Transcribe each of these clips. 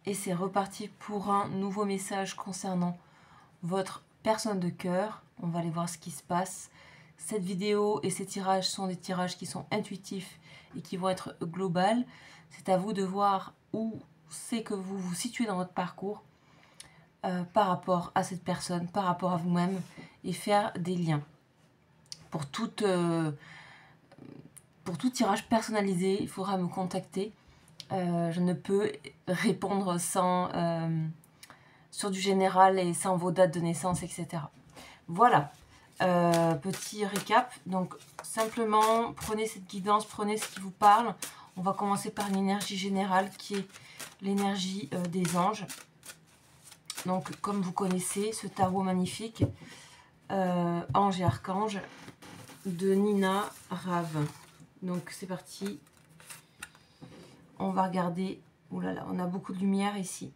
Et c'est reparti pour un nouveau message concernant votre personne de cœur. On va aller voir ce qui se passe. Cette vidéo et ces tirages sont des tirages qui sont intuitifs et qui vont être globaux. C'est à vous de voir où c'est que vous vous situez dans votre parcours par rapport à cette personne, par rapport à vous-même, et faire des liens. Pour tout tirage personnalisé, il faudra me contacter. Je ne peux répondre sans sur du général et sans vos dates de naissance, etc. Voilà, petit récap. Donc simplement, prenez cette guidance, prenez ce qui vous parle. On va commencer par une énergie générale qui est l'énergie des anges. Donc comme vous connaissez ce tarot magnifique, Ange et Archange, de Nina Rave. Donc c'est parti. On va regarder. Ouh là là, on a beaucoup de lumière ici.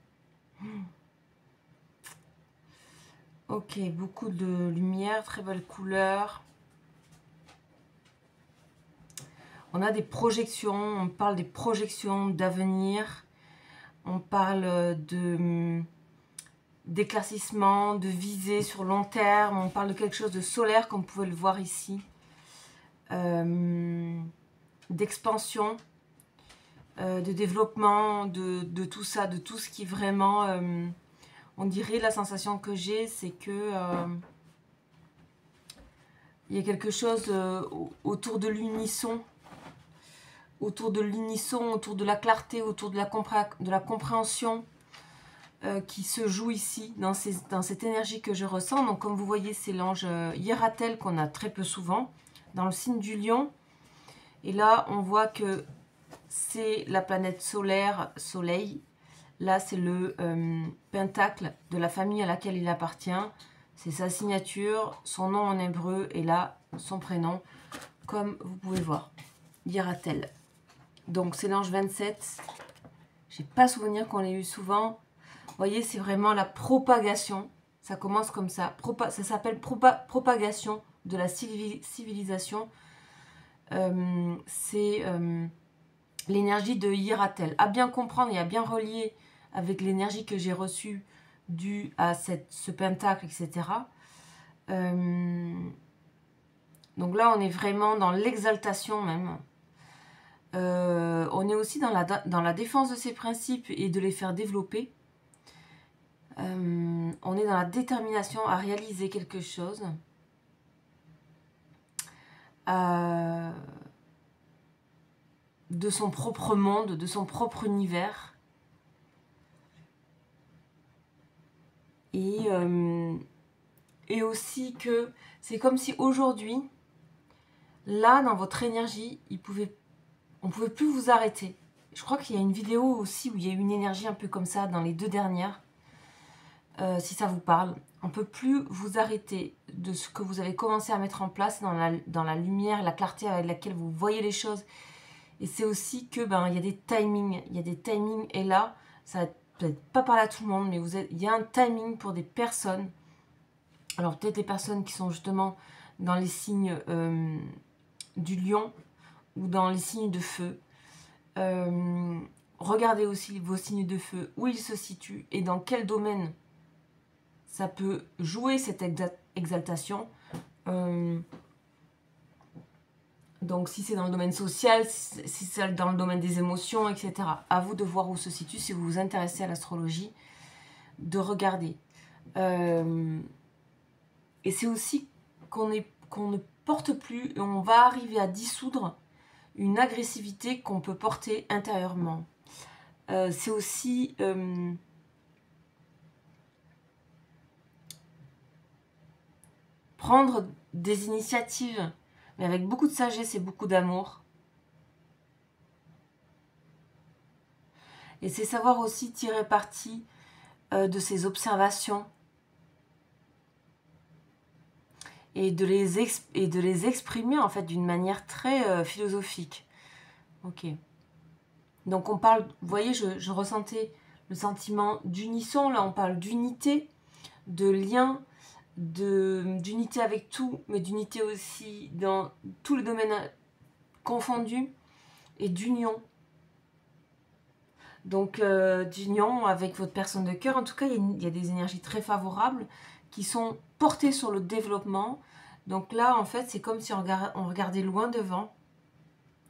Ok, beaucoup de lumière, très belle couleur. On a des projections, on parle des projections d'avenir. On parle d'éclaircissement, de visée sur long terme. On parle de quelque chose de solaire, comme vous pouvez le voir ici. D'expansion, de développement, de tout ça, de tout ce qui vraiment... on dirait, la sensation que j'ai, c'est que... il y a quelque chose autour de l'unisson, autour de la clarté, autour de la compréhension qui se joue ici, dans cette énergie que je ressens. Donc comme vous voyez, c'est l'ange Hiératel qu'on a très peu souvent, dans le signe du lion. Et là, on voit que c'est la planète solaire, Soleil. Là, c'est le pentacle de la famille à laquelle il appartient. C'est sa signature, son nom en hébreu, et là, son prénom, comme vous pouvez voir, Hiératel. Donc, c'est l'ange 27. J'ai pas souvenir qu'on l'ait eu souvent. Vous voyez, c'est vraiment la propagation. Ça commence comme ça. Ça s'appelle propagation de la civilisation. C'est l'énergie de Hiératel. À bien comprendre et à bien relier avec l'énergie que j'ai reçue due à ce pentacle, etc. Donc là, on est vraiment dans l'exaltation même. On est aussi dans la défense de ses principes et de les faire développer. On est dans la détermination à réaliser quelque chose. De son propre monde, de son propre univers. Et aussi que c'est comme si aujourd'hui, là, dans votre énergie, on ne pouvait plus vous arrêter. Je crois qu'il y a une vidéo aussi où il y a une énergie un peu comme ça dans les 2 dernières. Si ça vous parle, on ne peut plus vous arrêter de ce que vous avez commencé à mettre en place dans la lumière, la clarté avec laquelle vous voyez les choses. Et c'est aussi que il y a des timings. Il y a des timings et là, ça va peut-être pas parler à tout le monde, mais il y a un timing pour des personnes. Alors peut-être les personnes qui sont justement dans les signes du lion ou dans les signes de feu. Regardez aussi vos signes de feu, où ils se situent et dans quel domaine ça peut jouer cette exaltation. Donc si c'est dans le domaine social, si c'est dans le domaine des émotions, etc. À vous de voir où se situe, si vous vous intéressez à l'astrologie, de regarder. Et c'est aussi qu'on ne porte plus, et on va arriver à dissoudre une agressivité qu'on peut porter intérieurement. C'est aussi prendre des initiatives, mais avec beaucoup de sagesse et beaucoup d'amour. Et c'est savoir aussi tirer parti de ces observations et de les exprimer en fait d'une manière très philosophique. Ok. Donc on parle, vous voyez, je ressentais le sentiment d'unisson, là on parle d'unité, de lien, d'unité avec tout, mais d'unité aussi dans tous les domaines confondus et d'union. Donc d'union avec votre personne de cœur. En tout cas, il y a des énergies très favorables qui sont portées sur le développement. Donc là, en fait, c'est comme si on regardait loin devant,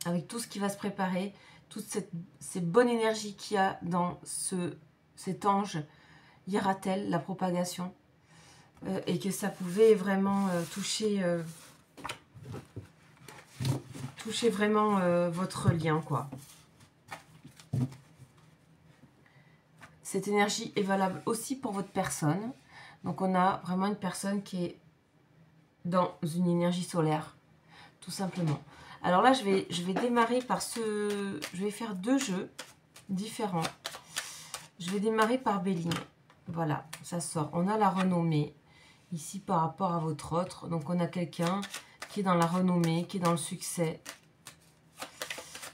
avec tout ce qui va se préparer, toutes ces bonnes énergies qu'il y a dans cet ange Yaratel, la propagation, et que ça pouvait vraiment toucher vraiment votre lien, quoi. Cette énergie est valable aussi pour votre personne. Donc on a vraiment une personne qui est dans une énergie solaire, tout simplement. Alors là, je vais démarrer par je vais faire 2 jeux différents. Je vais démarrer par Béline. Voilà, ça sort. On a la renommée ici par rapport à votre autre. Donc on a quelqu'un qui est dans la renommée, qui est dans le succès,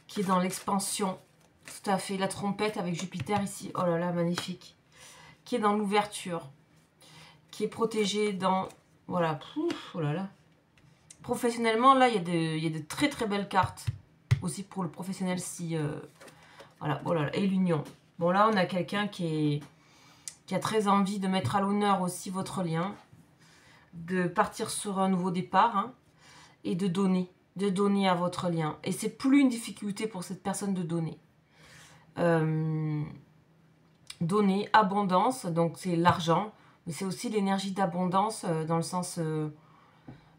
qui est dans l'expansion. Tout à fait, la trompette avec Jupiter ici. Oh là là, magnifique. Qui est dans l'ouverture, qui est protégé dans... Voilà, oh là là. Professionnellement, là, il y a de très très belles cartes. Aussi pour le professionnel, si... voilà, oh là là, et l'union. Bon, là, on a quelqu'un qui a très envie de mettre à l'honneur aussi votre lien, de partir sur un nouveau départ, hein, et de donner à votre lien. Et c'est plus une difficulté pour cette personne de donner. Donner, abondance, donc c'est l'argent, mais c'est aussi l'énergie d'abondance dans le sens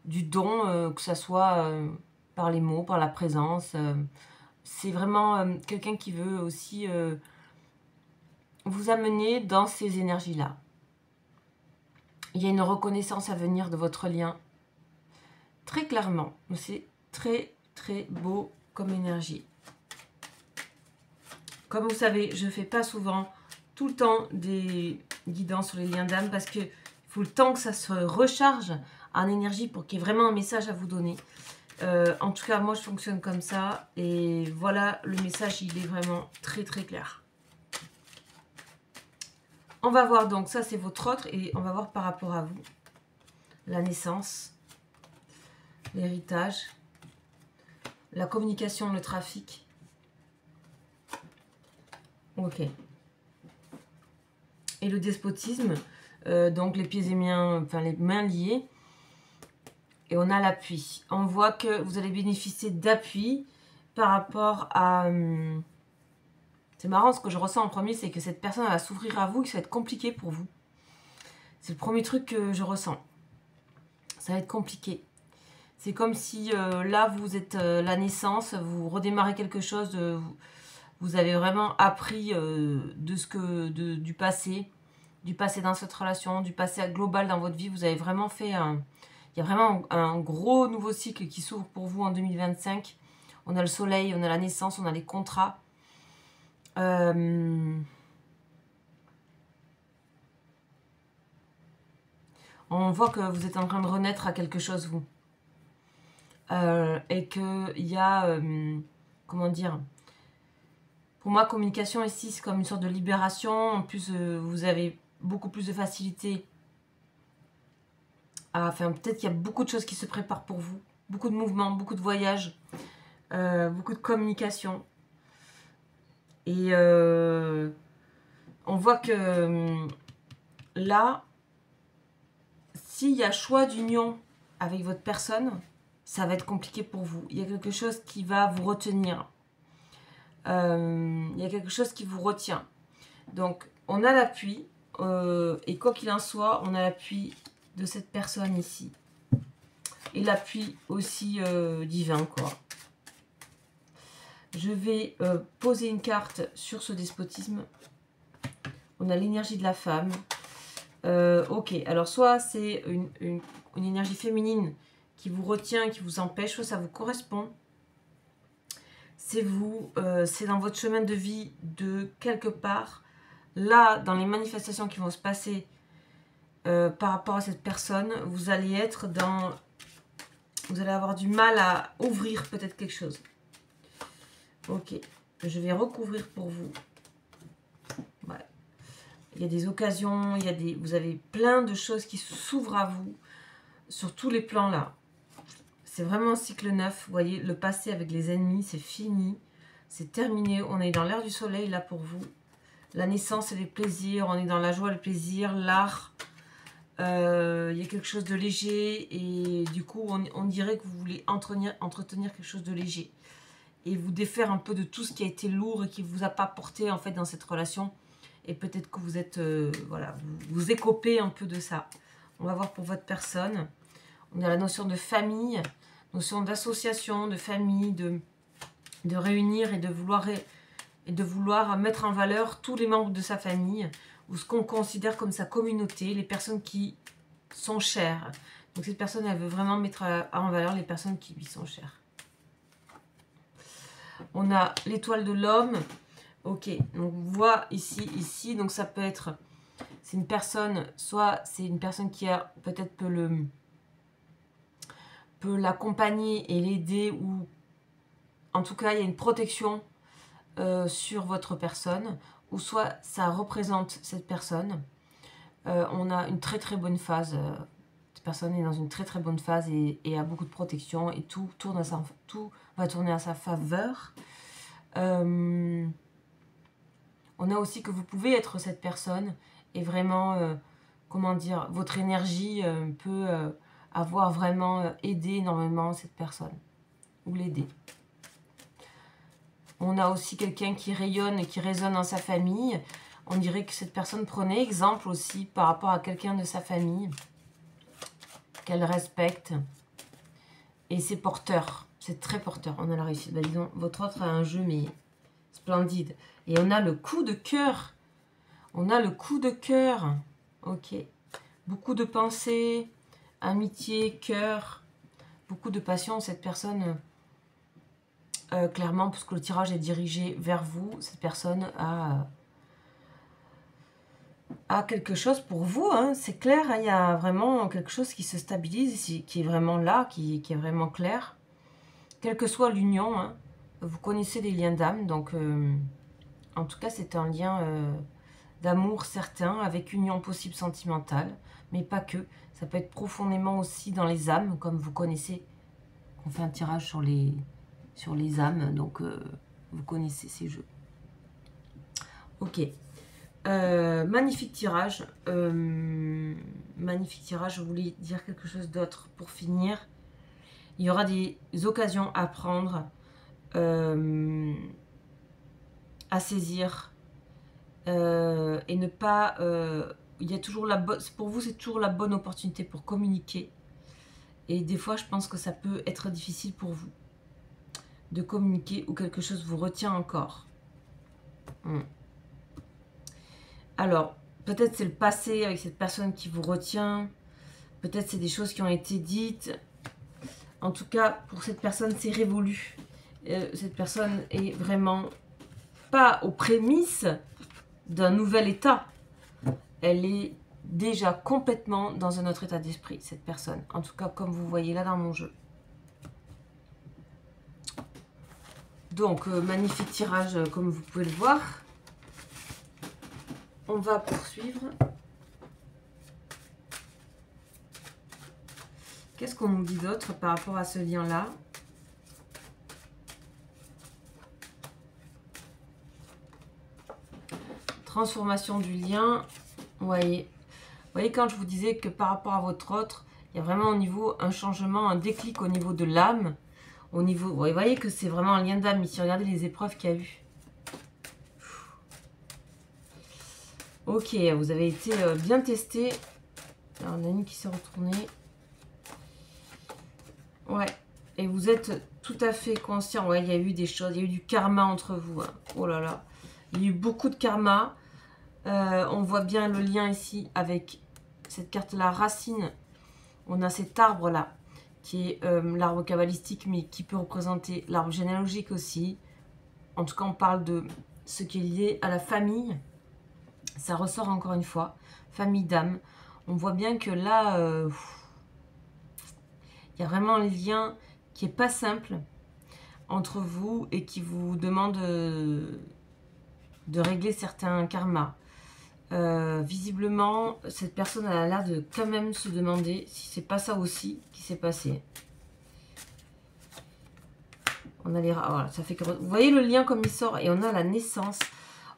du don, que ce soit par les mots, par la présence. C'est vraiment quelqu'un qui veut aussi vous amener dans ces énergies-là. Il y a une reconnaissance à venir de votre lien, très clairement. C'est très très beau comme énergie. Comme vous savez, je ne fais pas souvent tout le temps des guidances sur les liens d'âme parce qu'il faut le temps que ça se recharge en énergie pour qu'il y ait vraiment un message à vous donner. En tout cas, moi, je fonctionne comme ça. Et voilà, le message, il est vraiment très, très clair. On va voir donc, ça, c'est votre autre. Et on va voir par rapport à vous. La naissance, l'héritage, la communication, le trafic. Ok. Et le despotisme, donc les pieds et mains, enfin les mains liées. Et on a l'appui. On voit que vous allez bénéficier d'appui par rapport à... c'est marrant, ce que je ressens en premier, c'est que cette personne va s'ouvrir à vous et que ça va être compliqué pour vous. C'est le premier truc que je ressens. Ça va être compliqué. C'est comme si là, vous êtes la naissance, vous redémarrez quelque chose, vous avez vraiment appris du passé dans cette relation, du passé global dans votre vie. Vous avez vraiment fait un... Il y a vraiment un gros nouveau cycle qui s'ouvre pour vous en 2025. On a le soleil, on a la naissance, on a les contrats. On voit que vous êtes en train de renaître à quelque chose, vous. Et qu'il y a... comment dire? Pour moi, communication ici, c'est comme une sorte de libération. En plus, vous avez beaucoup plus de facilité. Enfin, peut-être qu'il y a beaucoup de choses qui se préparent pour vous. Beaucoup de mouvements, beaucoup de voyages, beaucoup de communication. Et on voit que là, s'il y a choix d'union avec votre personne, ça va être compliqué pour vous. Il y a quelque chose qui va vous retenir. Il y a quelque chose qui vous retient. Donc, on a l'appui. Et quoi qu'il en soit, on a l'appui de cette personne ici. Et l'appui aussi divin, quoi. Je vais poser une carte sur ce despotisme. On a l'énergie de la femme. Ok, alors soit c'est une énergie féminine qui vous retient, qui vous empêche, soit ça vous correspond. C'est vous, c'est dans votre chemin de vie de quelque part. Là, dans les manifestations qui vont se passer par rapport à cette personne, vous allez être dans... Vous allez avoir du mal à ouvrir peut-être quelque chose. Ok, je vais recouvrir pour vous. Ouais. Il y a des occasions, vous avez plein de choses qui s'ouvrent à vous sur tous les plans là. C'est vraiment un cycle neuf. Vous voyez, le passé avec les ennemis, c'est fini. C'est terminé. On est dans l'ère du soleil là pour vous. La naissance et les plaisirs. On est dans la joie, le plaisir, l'art. Il y a quelque chose de léger. Et du coup, on dirait que vous voulez entretenir quelque chose de léger. Et vous défaire un peu de tout ce qui a été lourd et qui ne vous a pas porté en fait dans cette relation. Et peut-être que vous êtes, voilà, vous écopez un peu de ça. On va voir pour votre personne. On a la notion de famille, notion d'association, de famille, de réunir et de vouloir mettre en valeur tous les membres de sa famille ou ce qu'on considère comme sa communauté, les personnes qui sont chères. Donc cette personne, elle veut vraiment mettre en valeur les personnes qui lui sont chères. On a l'étoile de l'homme. Ok, donc on voit ici, donc ça peut être, c'est une personne, soit c'est une personne qui a peut-être peut l'accompagner et l'aider, ou en tout cas il y a une protection sur votre personne, ou soit ça représente cette personne. On a une très très bonne phase, cette personne est dans une très très bonne phase et a beaucoup de protection et tout va tourner à sa faveur. On a aussi que vous pouvez être cette personne et vraiment, comment dire, votre énergie peut avoir vraiment aidé énormément cette personne ou l'aider. On a aussi quelqu'un qui rayonne et qui résonne dans sa famille. On dirait que cette personne prenait exemple aussi par rapport à quelqu'un de sa famille qu'elle respecte. Et c'est porteur, c'est très porteur. On a la réussite. Bah, disons, votre autre a un jeu, mais splendide. Et on a le coup de cœur. On a le coup de cœur. Ok. Beaucoup de pensées, amitié, cœur, beaucoup de passion. Cette personne, clairement, puisque le tirage est dirigé vers vous, cette personne a quelque chose pour vous. Hein. C'est clair, hein, il y a vraiment quelque chose qui se stabilise ici, qui est vraiment là, qui est vraiment clair. Quelle que soit l'union, hein, vous connaissez les liens d'âme, donc en tout cas c'est un lien d'amour certain, avec union possible sentimentale, mais pas que. Ça peut être profondément aussi dans les âmes, comme vous connaissez. On fait un tirage sur les âmes, donc vous connaissez ces jeux. Ok. Magnifique tirage. Magnifique tirage. Je voulais dire quelque chose d'autre pour finir. Il y aura des occasions à prendre, à saisir, et ne pas... il y a toujours pour vous, c'est toujours la bonne opportunité pour communiquer. Et des fois, je pense que ça peut être difficile pour vous de communiquer ou quelque chose vous retient encore. Alors, peut-être c'est le passé avec cette personne qui vous retient. Peut-être c'est des choses qui ont été dites. En tout cas, pour cette personne, c'est révolu. Cette personne est vraiment pas aux prémices d'un nouvel état. Elle est déjà complètement dans un autre état d'esprit, cette personne. En tout cas, comme vous voyez là dans mon jeu. Donc, magnifique tirage, comme vous pouvez le voir. On va poursuivre. Qu'est-ce qu'on nous dit d'autre par rapport à ce lien-là? Transformation du lien. Vous voyez, quand je vous disais que par rapport à votre autre, il y a vraiment au niveau un changement, un déclic au niveau de l'âme. Au niveau, vous voyez que c'est vraiment un lien d'âme ici. Regardez les épreuves qu'il y a eu. Ok, vous avez été bien testé. Alors, on a une qui s'est retournée. Ouais, et vous êtes tout à fait conscient. Ouais, il y a eu des choses, il y a eu du karma entre vous. Hein. Oh là là, il y a eu beaucoup de karma. On voit bien le lien ici avec cette carte-là, racine. On a cet arbre-là, qui est l'arbre kabbalistique, mais qui peut représenter l'arbre généalogique aussi. En tout cas, on parle de ce qui est lié à la famille. Ça ressort encore une fois, famille d'âme. On voit bien que là, il y a vraiment un lien qui n'est pas simple entre vous et qui vous demande de régler certains karmas. Visiblement, cette personne a l'air de quand même se demander si c'est pas ça aussi qui s'est passé. On a les... Voilà, ça fait que... Vous voyez le lien comme il sort et on a la naissance.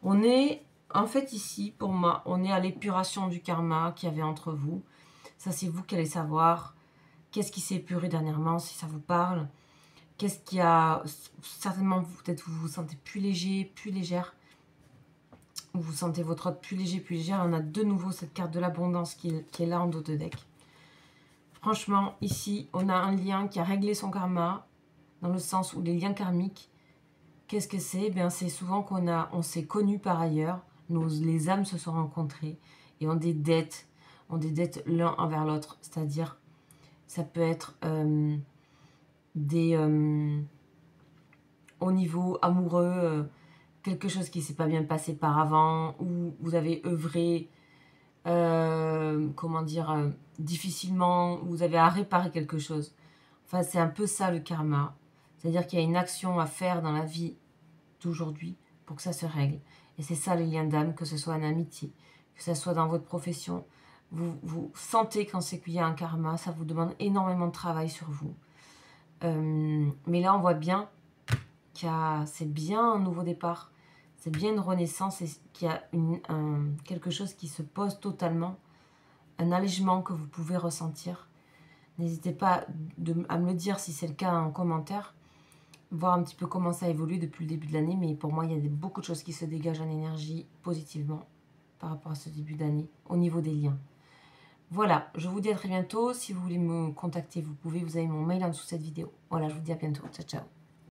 On est, en fait, ici, pour moi, on est à l'épuration du karma qu'il y avait entre vous. Ça, c'est vous qui allez savoir qu'est-ce qui s'est épuré dernièrement, si ça vous parle. Qu'est-ce qui a... Certainement, peut-être vous vous sentez plus léger, plus légère. Vous sentez votre autre plus léger, plus légère. On a de nouveau cette carte de l'abondance qui est là en dos de deck. Franchement, ici, on a un lien qui a réglé son karma, dans le sens où les liens karmiques, qu'est-ce que c'est? C'est souvent on s'est connus par ailleurs, les âmes se sont rencontrées et ont des dettes l'un envers l'autre. C'est-à-dire, ça peut être au niveau amoureux, quelque chose qui ne s'est pas bien passé par avant, ou vous avez œuvré comment dire, difficilement, vous avez à réparer quelque chose. Enfin, c'est un peu ça le karma. C'est-à-dire qu'il y a une action à faire dans la vie d'aujourd'hui pour que ça se règle. Et c'est ça les liens d'âme, que ce soit en amitié, que ce soit dans votre profession. Vous sentez quand c'est qu'il y a un karma, ça vous demande énormément de travail sur vous. Mais là, on voit bien qu'il c'est bien un nouveau départ. C'est bien une renaissance et qu'il y a quelque chose qui se pose totalement, un allègement que vous pouvez ressentir. N'hésitez pas à me le dire si c'est le cas en commentaire, voir un petit peu comment ça évolue depuis le début de l'année, mais pour moi, il y a beaucoup de choses qui se dégagent en énergie positivement par rapport à ce début d'année, au niveau des liens. Voilà, je vous dis à très bientôt. Si vous voulez me contacter, vous pouvez, vous avez mon mail en dessous de cette vidéo. Voilà, je vous dis à bientôt. Ciao, ciao.